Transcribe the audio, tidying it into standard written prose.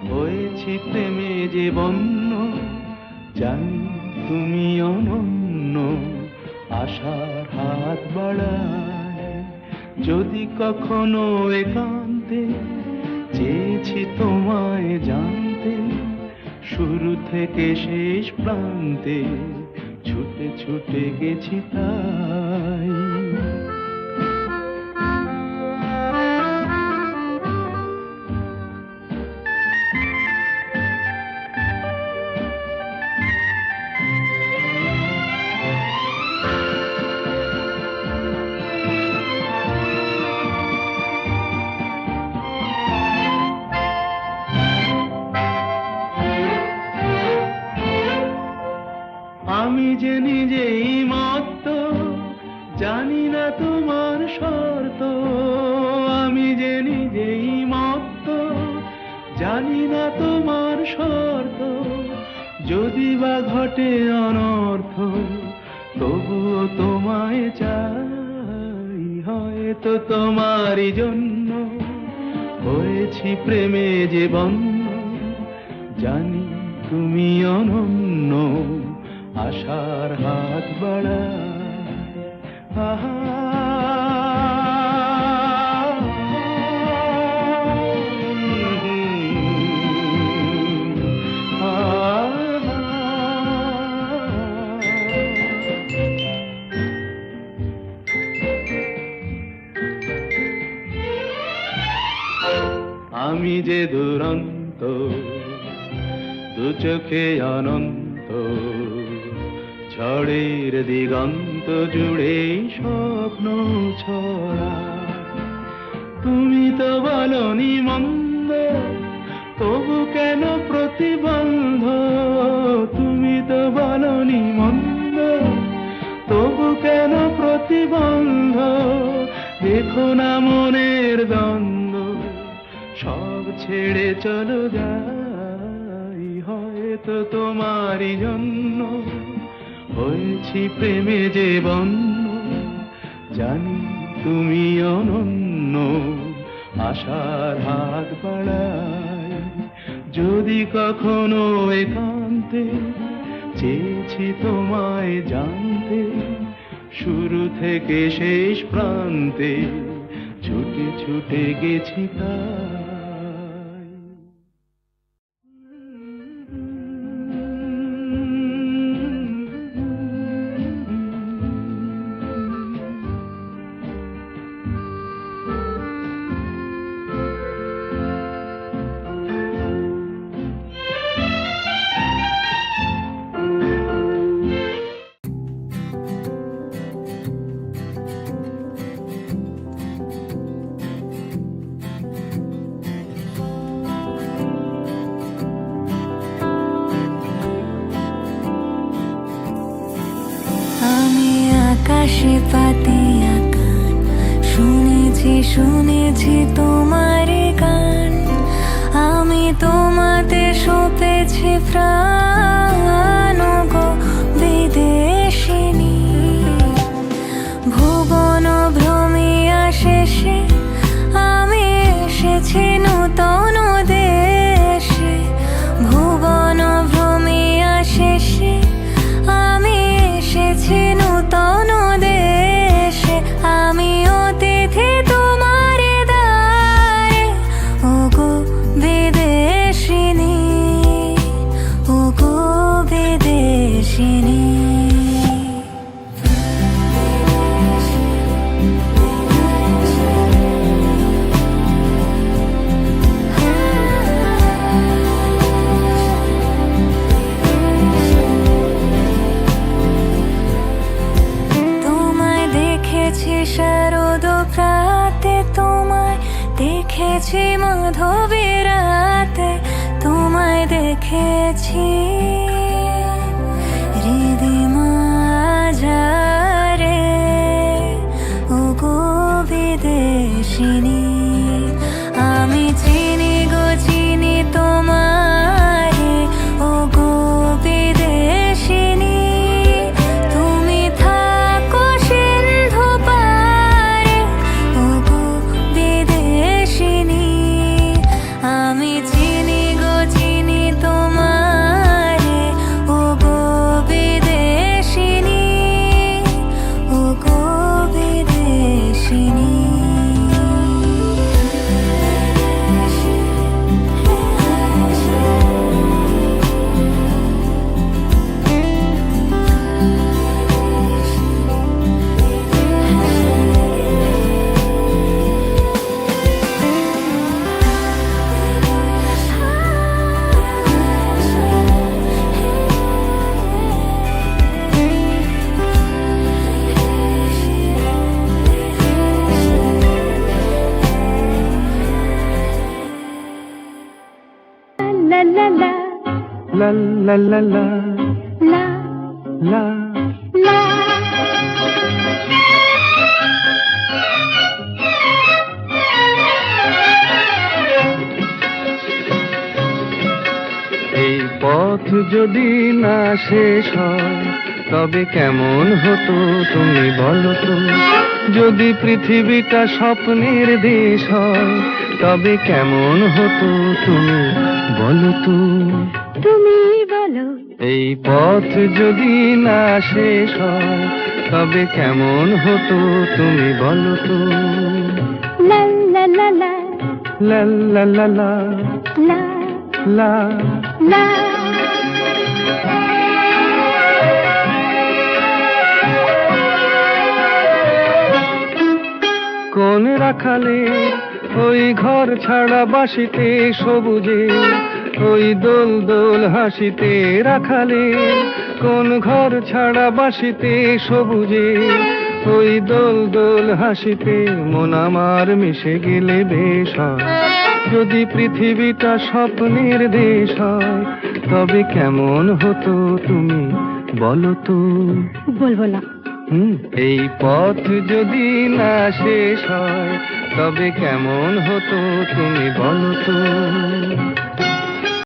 হয়েছি প্রেমে যে বন্য, জানি তুমি অনন্য। আশার হাত বাড়ায় যদি কখনো একান্তে, চেয়েছি তোমায় জানতে, শুরু থেকে শেষ প্রান্তে ছুটে ছুটে গেছি তাই। আমি যে নিজেই মত্ত, জানি না তোমার শর্ত। আমি যে নিজেই মত্ত, জানি না তোমার শর্ত। যদি বা ঘটে অনর্থ, তবুও তোমায় চাই। হয়তো তোমারই জন্য হয়েছি প্রেমে যে বন্য, জানি তুমি অনন্য। আশার হাত বাড়ায় আহা। আমি যে দুরন্ত, দু চোখে অনন্ত, ঝড়ের দিগন্ত জুড়ে স্বপ্ন ছড়া। তুমি তো বলনি মন্দ, তবু কেন প্রতিবন্ধ? তুমি তো বলনি মন্দ, তবু কেন প্রতিবন্ধ? দেখো না মনের দ্বন্দ্ব, সব ছেড়ে চলো যাই। হয়তো তোমারই জন্য হয়েছি প্রেমে যে বন্য, জানি তুমি অনন্য। আশার হাত বাড়ায় যদি কখনো একান্তে, চেয়েছি তোমায় জানতে, শুরু থেকে শেষ প্রান্তে ছুটে ছুটে গেছি তাই। আকাশে পাতিয়া গান শুনেছি, শুনেছি তোমার গান। আমি তোমাতে সপেছি প্রাণ গো বিদেশিনী। ভুবন ভ্রমিয়া শেষে আমি এসেছি নূতন দেশে। ভুবন ভ্রমিয়া শেষে আমি এসেছি নূতন দেশে। আমি অতিথি তোমার দ্বারে, ওগো বিদেশিনী, ওগো বিদেশিনী। শারদ প্রাতে তোমায় দেখেছি, মাধবী রাতে তোমায় দেখেছি। হৃদিমা যারে, ওগো বিদেশিনী। আমি চিনি গো চিনি তোমারে, ওগো বিদেশিনী। তুমি থাকো সিন্ধু পারে, ওগো বিদেশিনী। আমি আমি চিনি গো চিনি তোমারে, ও গো বিদেশিনী, ও গো বিদেশিনী। La la la লা লা লা লা la লা। la. এই পথ যদি না শেষ হয় তবে কেমন হতো তুমি বলো তো? যদি পৃথিবীটা স্বপ্নের দেশ হয় তবে কেমন হতো তুমি বলো তো? তুমি বলো এই পথ যদি না শেষ হয় তবে কেমন হতো তুমি বলো তো? la la la la লা লা লা লা la লা। la. কোন রাখালে ওই ঘর ছাড়া বাসিতে সবুজে, ওই দোল দোল হাসিতে রাখালে কোন ঘর ছাড়া বাসিতে সবুজে, ওই দোল দোল হাসিতে মন আমার মিশে গেলে বেশ হয়। যদি পৃথিবীটা স্বপ্নের দেশ হয় তবে কেমন হতো তুমি বলো তো? বলবো না। এই পথ যদি না শেষ হয় তবে কেমন হতো তুমি বলো তো?